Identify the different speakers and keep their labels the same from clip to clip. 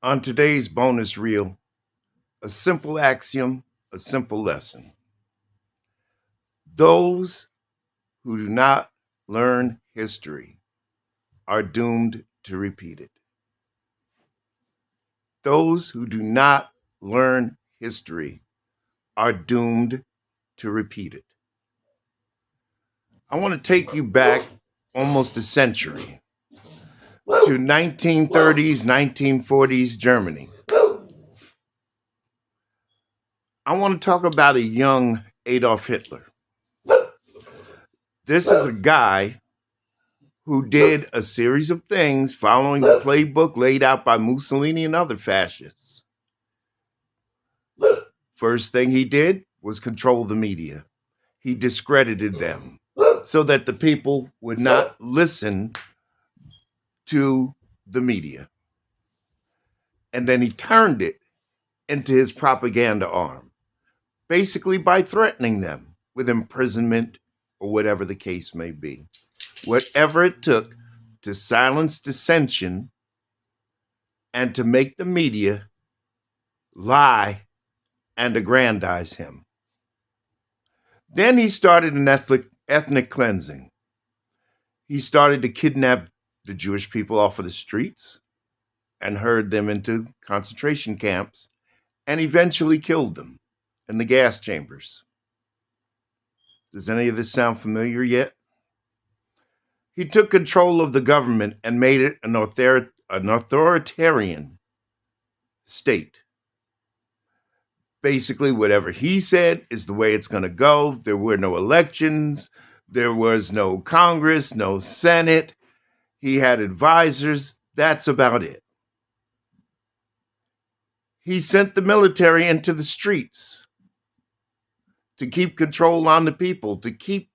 Speaker 1: On today's bonus reel, a simple axiom, a simple lesson. Those who do not learn history are doomed to repeat it. Those who do not learn history are doomed to repeat it. I want to take you back almost a century to 1930s, 1940s Germany. I want to talk about a young Adolf Hitler. This is a guy who did a series of things following the playbook laid out by Mussolini and other fascists. First thing he did was control the media. He discredited them so that the people would not listen to the media. And then he turned it into his propaganda arm, basically by threatening them with imprisonment or whatever the case may be. Whatever it took to silence dissension and to make the media lie and aggrandize him. Then he started an ethnic cleansing. He started to kidnap the Jewish people off of the streets and herd them into concentration camps and eventually killed them in the gas chambers. Does any of this sound familiar yet? He took control of the government and made it an authoritarian state. Basically, whatever he said is the way it's going to go. There were no elections. There was no Congress, no Senate. He had advisors. That's about it. He sent the military into the streets to keep control on the people, to keep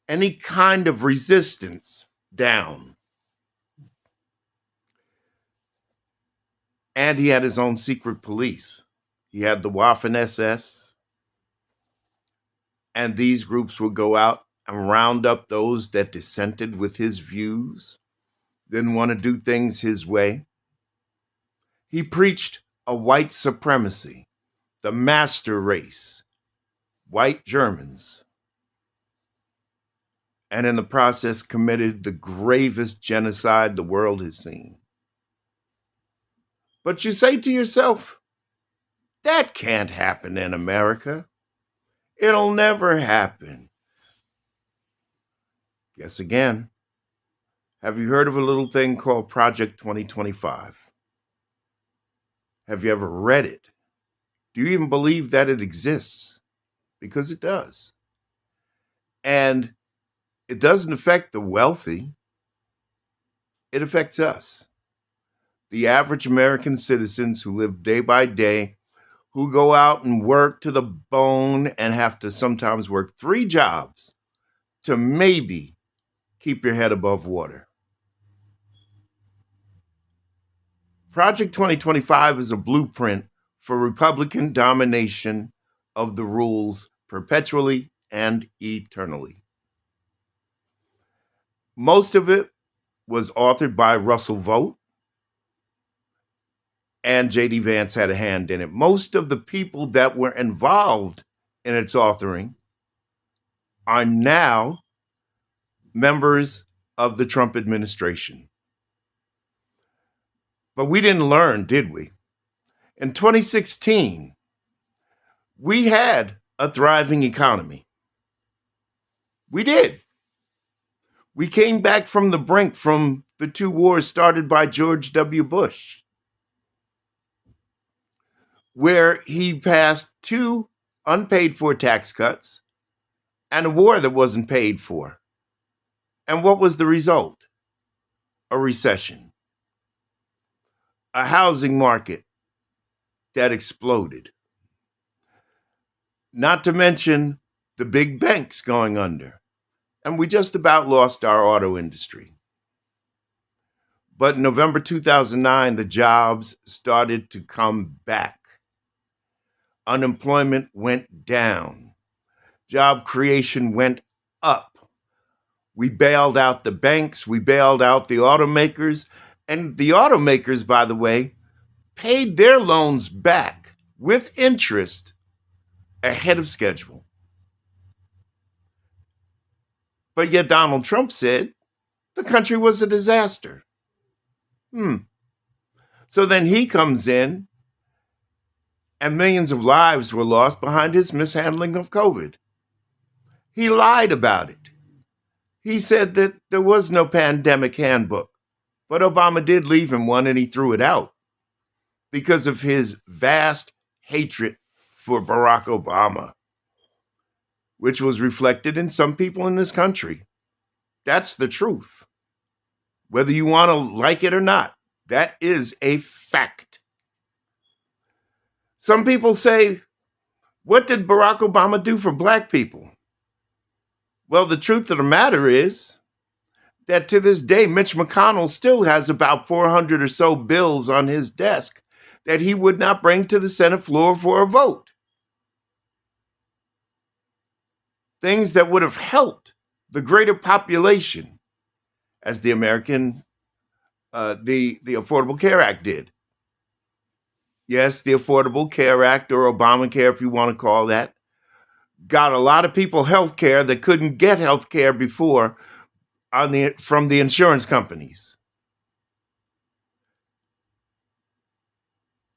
Speaker 1: any kind of resistance down. And he had his own secret police. He had the Waffen SS, and these groups would go out and round up those that dissented with his views, didn't want to do things his way. He preached a white supremacy, the master race, white Germans, and in the process committed the gravest genocide the world has seen. But you say to yourself, that can't happen in America. It'll never happen. Guess again. Have you heard of a little thing called Project 2025? Have you ever read it? Do you even believe that it exists? Because it does. And it doesn't affect the wealthy. It affects us, the average American citizens who live day by day, who go out and work to the bone and have to sometimes work 3 jobs to maybe keep your head above water. Project 2025 is a blueprint for Republican domination of the rules perpetually and eternally. Most of it was authored by Russell Vogt, and J.D. Vance had a hand in it. Most of the people that were involved in its authoring are now members of the Trump administration. But we didn't learn, did we? In 2016, we had a thriving economy. We did. We came back from the brink from the 2 wars started by George W. Bush, where he passed 2 unpaid for tax cuts and a war that wasn't paid for. And what was the result? A recession, a housing market that exploded. Not to mention the big banks going under. And we just about lost our auto industry. But in November 2009, the jobs started to come back. Unemployment went down. Job creation went up. We bailed out the banks. We bailed out the automakers. And the automakers, by the way, paid their loans back with interest ahead of schedule. But yet Donald Trump said the country was a disaster. So then he comes in and millions of lives were lost behind his mishandling of COVID. He lied about it. He said that there was no pandemic handbook, but Obama did leave him one and he threw it out because of his vast hatred for Barack Obama, which was reflected in some people in this country. That's the truth. Whether you want to like it or not, that is a fact. Some people say, what did Barack Obama do for black people? Well, the truth of the matter is that to this day, Mitch McConnell still has about 400 or so bills on his desk that he would not bring to the Senate floor for a vote. Things that would have helped the greater population, as the Affordable Care Act did. Yes, the Affordable Care Act, or Obamacare, if you want to call that, got a lot of people health care that couldn't get health care before from the insurance companies.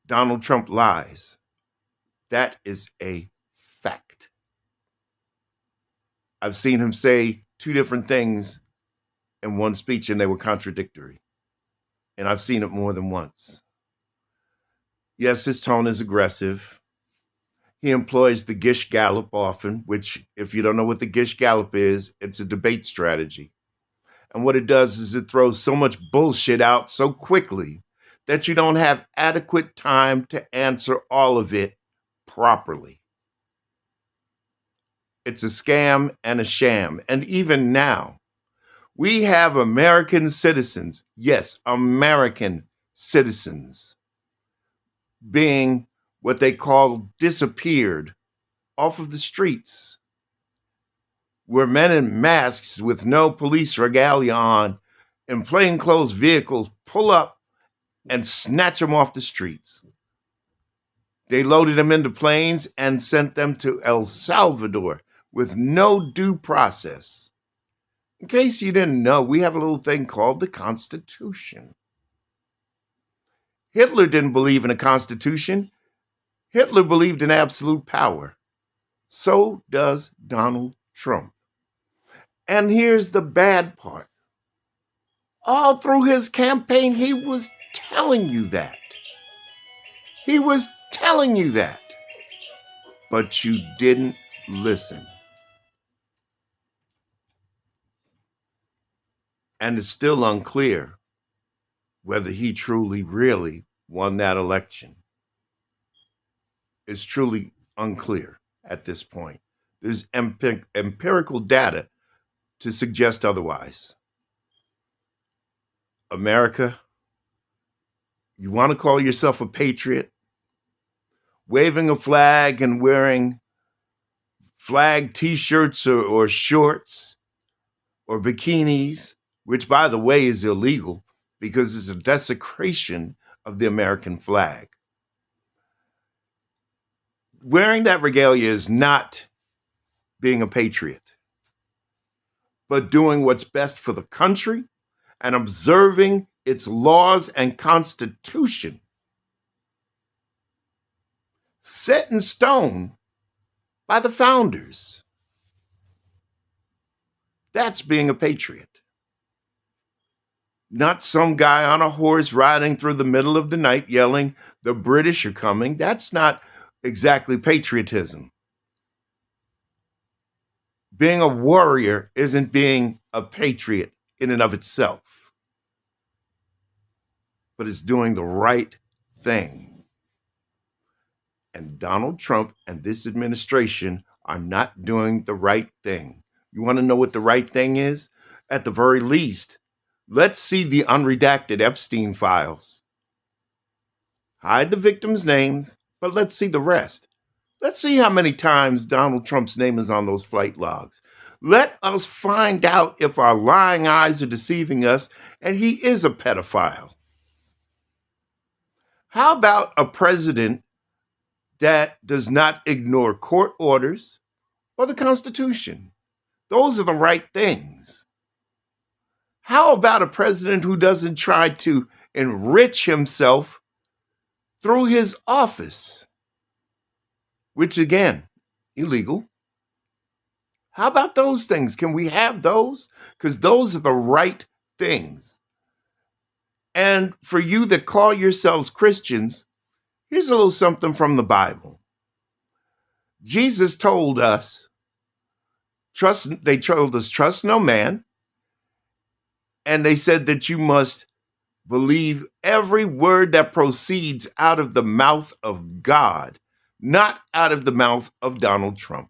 Speaker 1: Donald Trump lies. That is a fact. I've seen him say two different things in one speech and they were contradictory. And I've seen it more than once. Yes, his tone is aggressive. He employs the Gish Gallop often, which, if you don't know what the Gish Gallop is, it's a debate strategy. And what it does is it throws so much bullshit out so quickly that you don't have adequate time to answer all of it properly. It's a scam and a sham. And even now, we have American citizens, yes, American citizens, being what they call disappeared off of the streets, where men in masks with no police regalia on in plainclothes vehicles pull up and snatch them off the streets. They loaded them into planes and sent them to El Salvador with no due process. In case you didn't know, we have a little thing called the Constitution. Hitler didn't believe in a constitution. Hitler believed in absolute power. So does Donald Trump. And here's the bad part. All through his campaign, he was telling you that. He was telling you that. But you didn't listen. And it's still unclear whether he truly, really won that election. It's truly unclear at this point. There's empirical data to suggest otherwise. America, you want to call yourself a patriot? Waving a flag and wearing flag t-shirts or shorts or bikinis, which, by the way, is illegal because it's a desecration of the American flag. Wearing that regalia is not being a patriot, but doing what's best for the country and observing its laws and constitution set in stone by the founders. That's being a patriot. Not some guy on a horse riding through the middle of the night yelling, "The British are coming." That's not exactly patriotism. Being a warrior isn't being a patriot in and of itself, but it's doing the right thing. And Donald Trump and this administration are not doing the right thing. You want to know what the right thing is? At the very least, let's see the unredacted Epstein files. Hide the victims' names, but let's see the rest. Let's see how many times Donald Trump's name is on those flight logs. Let us find out if our lying eyes are deceiving us and he is a pedophile. How about a president that does not ignore court orders or the Constitution? Those are the right things. How about a president who doesn't try to enrich himself through his office, which again, illegal? How about those things? Can we have those? Because those are the right things. And for you that call yourselves Christians, here's a little something from the Bible. Jesus told us, trust no man. And they said that you must believe every word that proceeds out of the mouth of God, not out of the mouth of Donald Trump,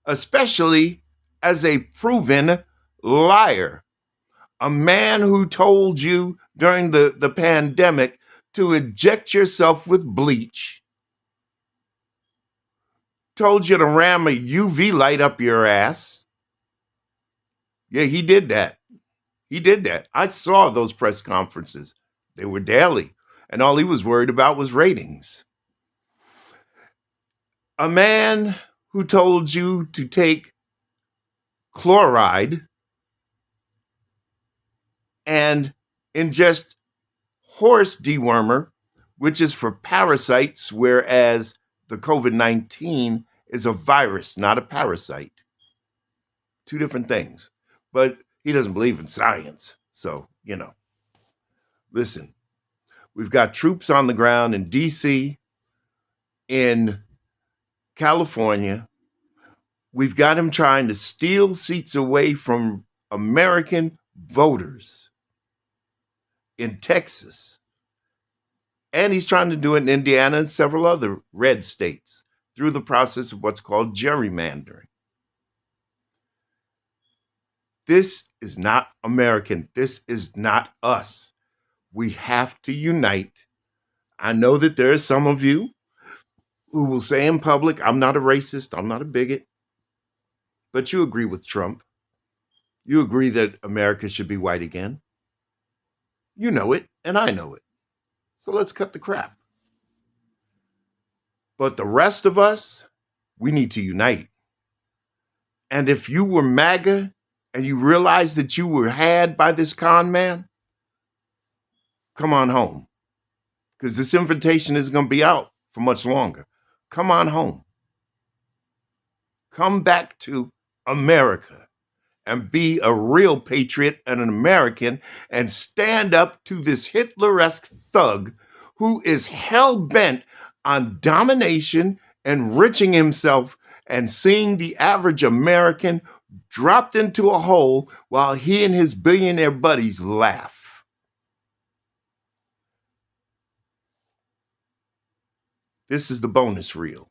Speaker 1: especially as a proven liar. A man who told you during the pandemic to inject yourself with bleach, told you to ram a UV light up your ass. Yeah, he did that. He did that. I saw those press conferences. They were daily. And all he was worried about was ratings. A man who told you to take chloride and ingest horse dewormer, which is for parasites, whereas the COVID-19 is a virus, not a parasite. Two different things. But he doesn't believe in science. So, listen, we've got troops on the ground in D.C., in California. We've got him trying to steal seats away from American voters in Texas. And he's trying to do it in Indiana and several other red states through the process of what's called gerrymandering. This is not American. This is not us. We have to unite. I know that there are some of you who will say in public, I'm not a racist, I'm not a bigot, but you agree with Trump. You agree that America should be white again. You know it, and I know it. So let's cut the crap. But the rest of us, we need to unite. And if you were MAGA and you realized that you were had by this con man, come on home. Because this invitation isn't going to be out for much longer. Come on home. Come back to America and be a real patriot and an American and stand up to this Hitler-esque thug who is hell-bent on domination, enriching himself, and seeing the average American dropped into a hole while he and his billionaire buddies laugh. This is the bonus reel.